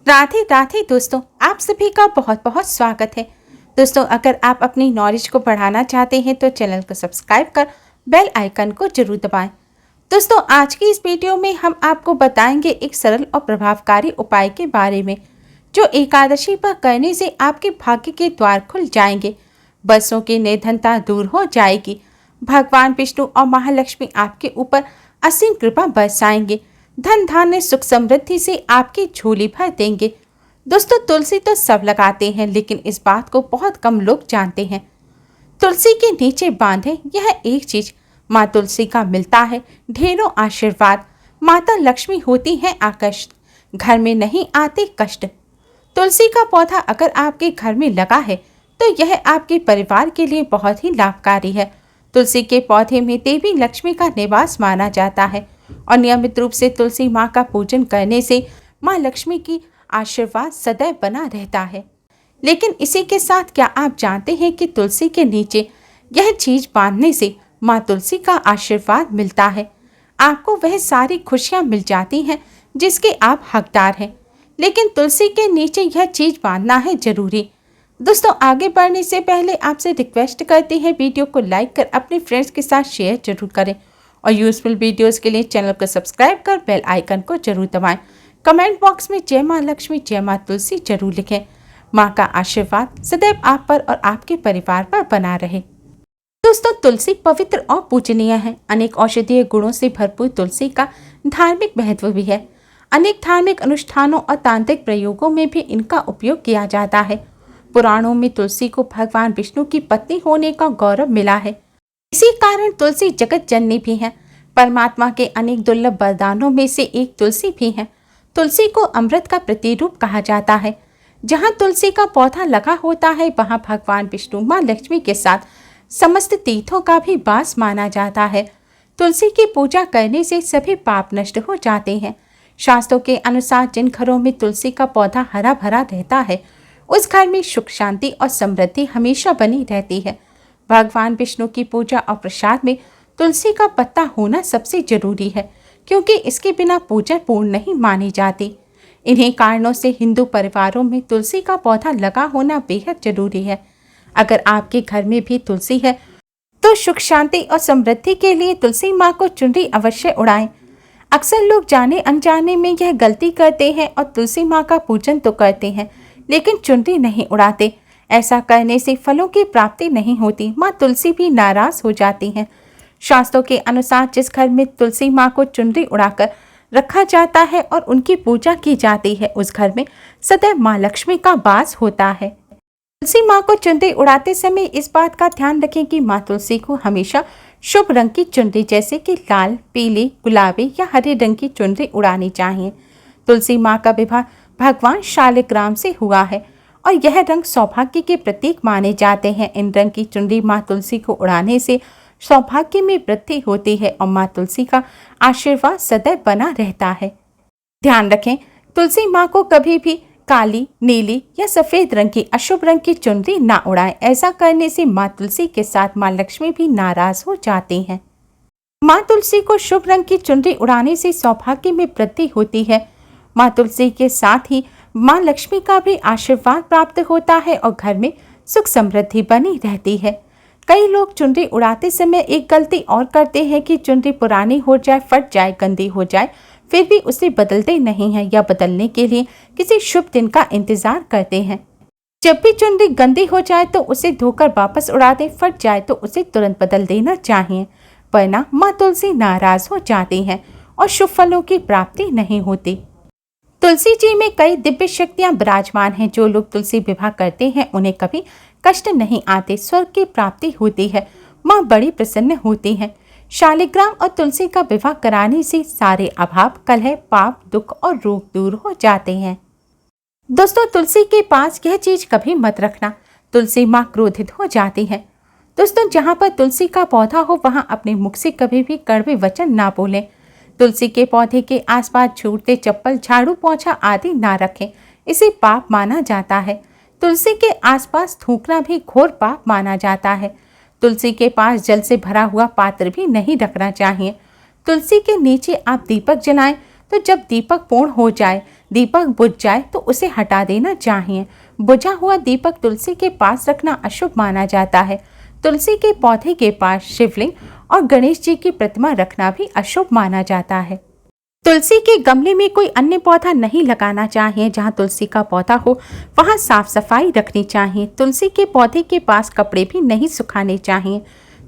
राधे राधे दोस्तों, आप सभी का बहुत बहुत स्वागत है। दोस्तों, अगर आप अपनी नॉलेज को बढ़ाना चाहते हैं तो चैनल को सब्सक्राइब कर बेल आइकन को जरूर दबाएं। दोस्तों, आज की इस वीडियो में हम आपको बताएंगे एक सरल और प्रभावकारी उपाय के बारे में, जो एकादशी पर करने से आपके भाग्य के द्वार खुल जाएंगे, बरसों की निर्धनता दूर हो जाएगी, भगवान विष्णु और महालक्ष्मी आपके ऊपर असीम कृपा बरसाएंगे, धन धान्य सुख समृद्धि से आपकी झोली भर देंगे। दोस्तों, तुलसी तो सब लगाते हैं, लेकिन इस बात को बहुत कम लोग जानते हैं। तुलसी के नीचे बांधे यह एक चीज माँ तुलसी का मिलता है ढेरों आशीर्वाद। माता लक्ष्मी होती है आकर्षित, घर में नहीं आते कष्ट। तुलसी का पौधा अगर आपके घर में लगा है तो यह आपके परिवार के लिए बहुत ही लाभकारी है। तुलसी के पौधे में देवी लक्ष्मी का निवास माना जाता है और नियमित रूप से तुलसी माँ का पूजन करने से माँ लक्ष्मी की आशीर्वाद सदैव बना रहता है। लेकिन इसी के साथ क्या आप जानते हैं कि तुलसी के नीचे यह चीज बांधने से माँ तुलसी का आशीर्वाद मिलता है। आपको वह सारी खुशियाँ मिल जाती हैं जिसके आप हकदार हैं। लेकिन तुलसी के नीचे यह चीज बांधना है जरूरी। दोस्तों, आगे बढ़ने से पहले आपसे रिक्वेस्ट करते हैं, वीडियो को लाइक कर अपने फ्रेंड्स के साथ शेयर जरूर करें और यूजफुल वीडियोस के लिए चैनल को सब्सक्राइब कर बेल आइकन को जरूर दबाएं। कमेंट बॉक्स में जय माँ लक्ष्मी जय माँ तुलसी जरूर लिखें। माँ का आशीर्वाद सदैव आप पर और आपके परिवार पर बना रहे। दोस्तों, तुलसी पवित्र और पूजनीय है। अनेक औषधीय गुणों से भरपूर तुलसी का धार्मिक महत्व भी है। अनेक धार्मिक अनुष्ठानों और तांत्रिक प्रयोगों में भी इनका उपयोग किया जाता है। पुराणों में तुलसी को भगवान विष्णु की पत्नी होने का गौरव मिला है। इसी कारण तुलसी जगत जननी भी है। परमात्मा के अनेक दुर्लभ वरदानों में से एक तुलसी भी है। तुलसी को अमृत का प्रतिरूप कहा जाता है। जहाँ तुलसी का पौधा लगा होता है वहाँ भगवान विष्णु माँ लक्ष्मी के साथ समस्त तीर्थों का भी वास माना जाता है। तुलसी की पूजा करने से सभी पाप नष्ट हो जाते हैं। शास्त्रों के अनुसार जिन घरों में तुलसी का पौधा हरा भरा रहता है उस घर में सुख शांति और समृद्धि हमेशा बनी रहती है। भगवान विष्णु की पूजा और प्रसाद में तुलसी का पत्ता होना सबसे जरूरी है, क्योंकि इसके बिना पूजा पूर्ण नहीं मानी जाती। इन्हीं कारणों से हिंदू परिवारों में तुलसी का पौधा लगा होना बेहद जरूरी है। अगर आपके घर में भी तुलसी है तो सुख शांति और समृद्धि के लिए तुलसी माँ को चुनरी अवश्य उड़ाएं। अक्सर लोग जाने अनजाने में यह गलती करते हैं और तुलसी माँ का पूजन तो करते हैं लेकिन चुनरी नहीं उड़ाते। ऐसा करने से फलों की प्राप्ति नहीं होती, माँ तुलसी भी नाराज हो जाती हैं। शास्त्रों के अनुसार जिस घर में तुलसी माँ को चुनरी उड़ाकर रखा जाता है और उनकी पूजा की जाती है उस घर में सदैव माँ लक्ष्मी का वास होता है। तुलसी माँ को चुनरी उड़ाते समय इस बात का ध्यान रखें कि माँ तुलसी को हमेशा शुभ रंग की चुनरी जैसे कि लाल, पीली, गुलाबी या हरे रंग की चुनरी उड़ानी चाहिए। तुलसी माँ का विवाह भगवान शालिग्राम से हुआ है और यह रंग सौभाग्य के प्रतीक माने जाते हैं। इन रंग की चुनरी माँ तुलसी को उड़ाने से सौभाग्य में वृद्धि होती है और माँ तुलसी का आशीर्वाद सदैव बना रहता है। ध्यान रखें, तुलसी माँ को कभी भी काली, नीली या सफेद रंग की अशुभ रंग की चुनरी ना उड़ाएं। ऐसा करने से माँ तुलसी के साथ माँ लक्ष्मी भी नाराज हो जाती हैं। माँ तुलसी को शुभ रंग की चुनरी उड़ाने से सौभाग्य में वृद्धि होती है। माँ तुलसी के साथ ही माँ लक्ष्मी का भी आशीर्वाद प्राप्त होता है और घर में सुख समृद्धि बनी रहती है। कई लोग चुनरी उड़ाते समय एक गलती और करते हैं कि चुनरी पुरानी हो जाए, फट जाए, गंदी हो जाए, फिर भी उसे बदलते नहीं हैं या बदलने के लिए किसी शुभ दिन का इंतजार करते हैं। जब भी चुनरी गंदी हो जाए तो उसे धोकर वापस उड़ा दें, फट जाए तो उसे तुरंत बदल देना चाहिए, वरना माँ तुलसी नाराज हो जाती हैं और शुभ फलों की प्राप्ति नहीं होती। तुलसी जी में कई दिव्य शक्तियां विराजमान हैं। जो लोग तुलसी विवाह करते हैं उन्हें कभी कष्ट नहीं आते, स्वर्ग की प्राप्ति होती है, माँ बड़ी प्रसन्न होती हैं। शालिग्राम और तुलसी का विवाह कराने से सारे अभाव, कलह, पाप, दुख और रोग दूर हो जाते हैं। दोस्तों, तुलसी के पास यह चीज कभी मत रखना, तुलसी माँ क्रोधित हो जाती है। दोस्तों, जहाँ पर तुलसी का पौधा हो वहाँ अपने मुख से कभी भी कड़वे वचन ना बोलें। तुलसी के पौधे के आसपास जूते, चप्पल, झाड़ू, पोंछा आदि ना रखें, इसे पाप माना जाता है। तुलसी के आसपास थूकना भी घोर पाप माना जाता है। तुलसी के पास जल से भरा हुआ पात्र भी नहीं रखना चाहिए। तुलसी के नीचे आप दीपक जलाएं तो जब दीपक पूर्ण हो जाए, दीपक बुझ जाए तो उसे हटा देना चाहिए। बुझा हुआ दीपक तुलसी के पास रखना अशुभ माना जाता है। तुलसी के पौधे के पास शिवलिंग और गणेश जी की प्रतिमा रखना भी अशुभ माना जाता है। तुलसी के गमले में कोई अन्य पौधा नहीं लगाना चाहिए। जहाँ तुलसी का पौधा हो वहाँ साफ सफाई रखनी चाहिए। तुलसी के पौधे के पास कपड़े भी नहीं सुखाने चाहिए।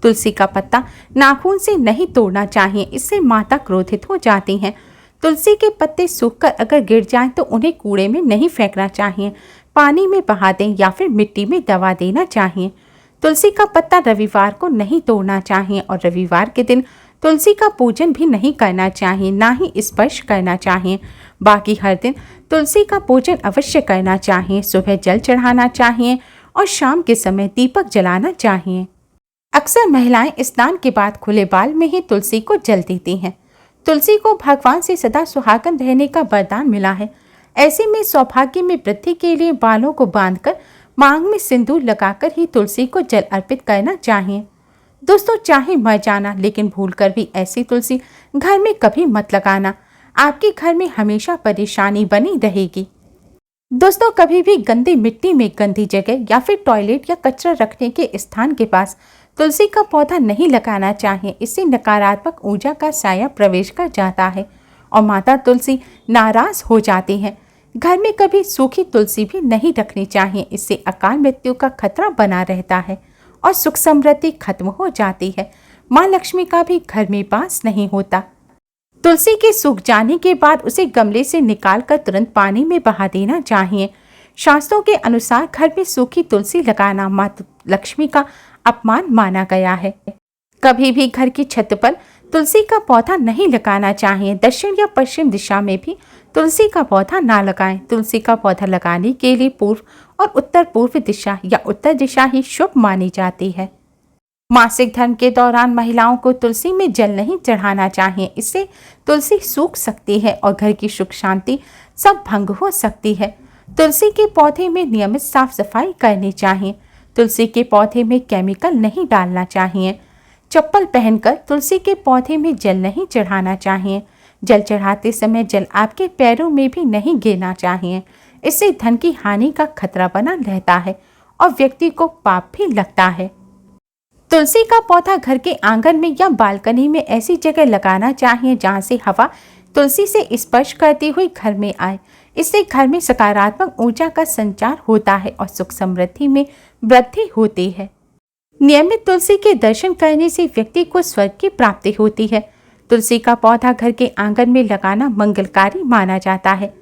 तुलसी का पत्ता नाखून से नहीं तोड़ना चाहिए, इससे माता क्रोधित हो जाती हैं। तुलसी के पत्ते सूखकर अगर गिर जाएं तो उन्हें कूड़े में नहीं फेंकना चाहिए, पानी में बहा दें या फिर मिट्टी में दबा देना चाहिए। तुलसी का पत्ता रविवार को नहीं तोड़ना चाहिए और रविवार के दिन तुलसी का पूजन भी नहीं करना चाहिए, ना ही स्पर्श करना चाहिए। बाकी हर दिन तुलसी का पूजन अवश्य करना चाहिए। सुबह जल चढ़ाना चाहिए और शाम के समय दीपक जलाना चाहिए। अक्सर महिलाएं स्नान के बाद खुले बाल में ही तुलसी को जल देती हैं। तुलसी को भगवान से सदा सुहागन रहने का वरदान मिला है। ऐसे में सौभाग्य में वृद्धि के लिए बालों को बांधकर मांग में सिंदूर लगाकर ही तुलसी को जल अर्पित करना चाहिए। दोस्तों, चाहे मर जाना लेकिन भूलकर भी ऐसी तुलसी घर में कभी मत लगाना, आपके घर में हमेशा परेशानी बनी रहेगी। दोस्तों, कभी भी गंदी मिट्टी में गंदी जगह या फिर टॉयलेट या कचरा रखने के स्थान के पास तुलसी का पौधा नहीं लगाना चाहिए। इससे नकारात्मक ऊर्जा का साया प्रवेश कर जाता है और माता तुलसी नाराज हो जाती हैं। घर में कभी सूखी तुलसी भी नहीं रखनी चाहिए, इससे अकाल मृत्यु का खतरा बना रहता है और सुख समृद्धि खत्म हो जाती है। माँ लक्ष्मी का भी घर में वास नहीं होता। तुलसी के सूख जाने के बाद उसे गमले से निकालकर तुरंत पानी में बहा देना चाहिए। शास्त्रों के अनुसार घर में सूखी तुलसी लगाना माँ लक्ष्मी का अपमान माना गया है। कभी भी घर की छत पर तुलसी का पौधा नहीं लगाना चाहिए। दक्षिण या पश्चिम दिशा में भी तुलसी का पौधा ना लगाएं। तुलसी का पौधा लगाने के लिए पूर्व और उत्तर पूर्व दिशा या उत्तर दिशा ही शुभ मानी जाती है। मासिक धर्म के दौरान महिलाओं को तुलसी में जल नहीं चढ़ाना चाहिए, इससे तुलसी सूख सकती है और घर की सुख शांति सब भंग हो सकती है। तुलसी के पौधे में नियमित साफ सफाई करनी चाहिए। तुलसी के पौधे में केमिकल नहीं डालना चाहिए। चप्पल पहनकर तुलसी के पौधे में जल नहीं चढ़ाना चाहिए। जल चढ़ाते समय जल आपके पैरों में भी नहीं गिरना चाहिए, इससे धन की हानि का खतरा बना रहता है और व्यक्ति को पाप भी लगता है। तुलसी का पौधा घर के आंगन में या बालकनी में ऐसी जगह लगाना चाहिए जहां से हवा तुलसी से स्पर्श करती हुई घर में आए। इससे घर में सकारात्मक ऊर्जा का संचार होता है और सुख समृद्धि में वृद्धि होती है। नियमित तुलसी के दर्शन करने से व्यक्ति को स्वर्ग की प्राप्ति होती है। तुलसी का पौधा घर के आंगन में लगाना मंगलकारी माना जाता है।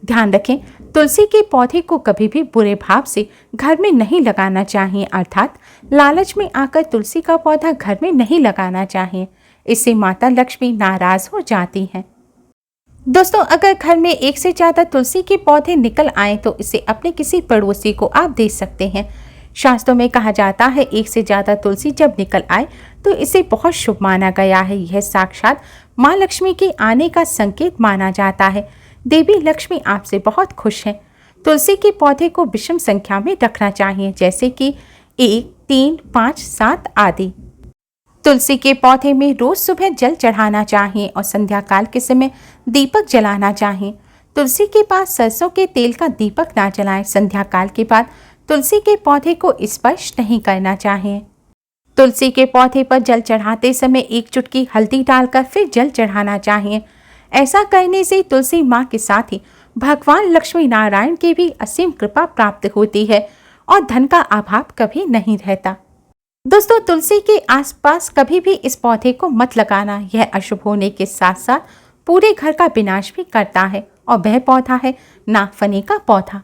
ध्यान रखें, तुलसी के पौधे को कभी भी बुरे भाव से घर में नहीं लगाना चाहिए, अर्थात लालच में आकर तुलसी का पौधा घर में नहीं लगाना चाहिए। इससे माता लक्ष्मी नाराज हो जाती हैं। दोस्तों, अगर घर में एक से ज़्यादा तुलसी के पौधे निकल आए तो इसे अपने किसी पड़ोसी को आप दे सकते हैं। शास्त्रों में कहा जाता है एक से ज़्यादा तुलसी जब निकल आए तो इसे बहुत शुभ माना गया है। यह साक्षात माँ लक्ष्मी के आने का संकेत माना जाता है। देवी लक्ष्मी आपसे बहुत खुश हैं। तुलसी के पौधे को विषम संख्या में रखना चाहिए, जैसे कि 1, 3, 5, 7 आदि। तुलसी के पौधे में रोज सुबह जल चढ़ाना चाहिए और संध्या काल के समय दीपक जलाना चाहिए। तुलसी के पास सरसों के तेल का दीपक ना जलाएं। संध्या काल के बाद तुलसी के पौधे को स्पर्श नहीं करना चाहिए। तुलसी के पौधे पर जल चढ़ाते समय 1 चुटकी हल्दी डालकर फिर जल चढ़ाना चाहिए। ऐसा करने से तुलसी माँ के साथ ही भगवान लक्ष्मी नारायण की भी असीम कृपा प्राप्त होती है और धन का अभाव कभी नहीं रहता। दोस्तों, तुलसी के आसपास कभी भी इस पौधे को मत लगाना। यह अशुभ होने के साथ साथ पूरे घर का विनाश भी करता है और वह पौधा है नागफनी का पौधा।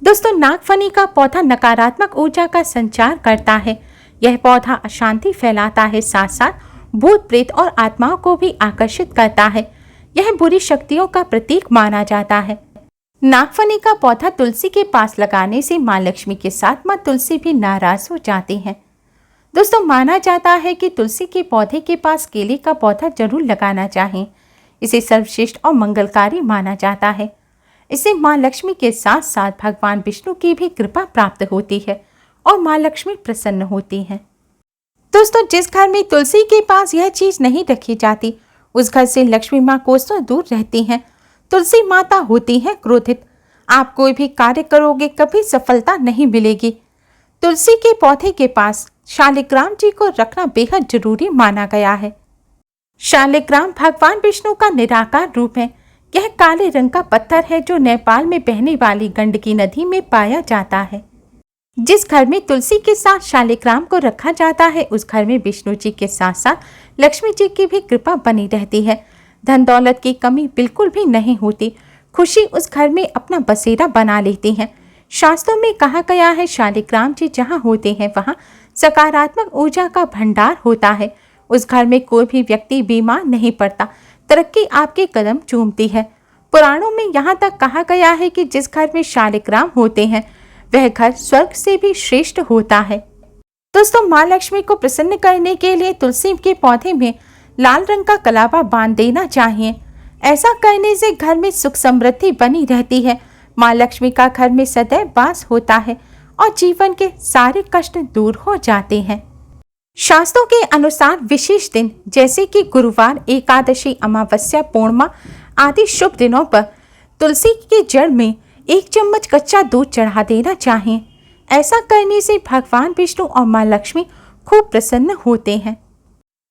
दोस्तों, नागफनी का पौधा नकारात्मक ऊर्जा का संचार करता है। यह पौधा अशांति फैलाता है, साथ साथ भूत प्रेत और आत्माओं को भी आकर्षित करता है। यह बुरी शक्तियों का प्रतीक माना जाता है। नागफनी का पौधा तुलसी के पास लगाने से माँ लक्ष्मी के साथ माँ तुलसी भी नाराज हो जाती हैं। दोस्तों, माना जाता है कि तुलसी के पौधे के पास केले का पौधा जरूर लगाना चाहिए। इसे सर्वश्रेष्ठ और मंगलकारी माना जाता है। इससे माँ लक्ष्मी के साथ साथ भगवान विष्णु की भी कृपा प्राप्त होती है और माँ लक्ष्मी प्रसन्न होती हैं। दोस्तों, जिस घर में तुलसी के पास यह चीज नहीं रखी जाती उस घर से लक्ष्मी माँ कोसों दूर रहती हैं। तुलसी माता होती है क्रोधित। आप कोई भी कार्य करोगे कभी सफलता नहीं मिलेगी। तुलसी के पौधे के पास शालिग्राम जी को रखना बेहद जरूरी माना गया है। शालिग्राम भगवान विष्णु का निराकार रूप है। यह काले रंग का पत्थर है जो नेपाल में बहने वाली गंडकी नदी में पाया जाता है। जिस घर में तुलसी के साथ शालिग्राम को रखा जाता है उस घर में विष्णु जी के साथ साथ लक्ष्मी जी की भी कृपा बनी रहती है। धन दौलत की कमी बिल्कुल भी नहीं होती। खुशी उस घर में अपना बसेरा बना लेती है। शास्त्रों में कहा गया है शालिग्राम जी जहाँ होते हैं वहाँ सकारात्मक ऊर्जा का भंडार होता है। उस घर में कोई भी व्यक्ति बीमार नहीं पड़ता। तरक्की आपके कदम चूमती है। पुराणों में यहाँ तक कहा गया है कि जिस घर में शालिग्राम होते हैं वह घर स्वर्ग से भी श्रेष्ठ होता है। दोस्तों, माँ लक्ष्मी को प्रसन्न करने के लिए तुलसी के पौधे में लाल रंग का कलावा बांध देना चाहिए। ऐसा करने से घर में सुख समृद्धि बनी रहती है। माँ लक्ष्मी का घर में सदैव वास होता है और जीवन के सारे कष्ट दूर हो जाते हैं। शास्त्रों के अनुसार विशेष दिन जैसे कि गुरुवार, एकादशी, अमावस्या, पूर्णिमा आदि शुभ दिनों पर तुलसी के जड़ में 1 चम्मच कच्चा दूध चढ़ा देना चाहिए। ऐसा करने से भगवान विष्णु और माँ लक्ष्मी खूब प्रसन्न होते हैं।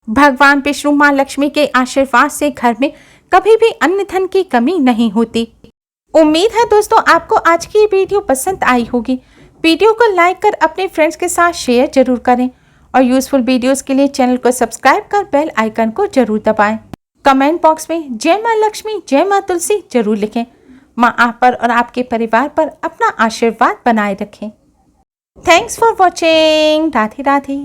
भगवान विष्णु माँ लक्ष्मी के आशीर्वाद से घर में कभी भी अन्न धन की कमी नहीं होती। उम्मीद है दोस्तों आपको आज की ये वीडियो पसंद आई होगी। वीडियो को लाइक कर अपने फ्रेंड्स के साथ शेयर जरूर करें और यूजफुल वीडियोस के लिए चैनल को सब्सक्राइब कर बेल आइकन को जरूर दबाएं। कमेंट बॉक्स में जय माँ लक्ष्मी, जय माँ तुलसी जरूर लिखें। माँ आप पर और आपके परिवार पर अपना आशीर्वाद बनाए रखें। Thanks for watching. Radhe Radhe.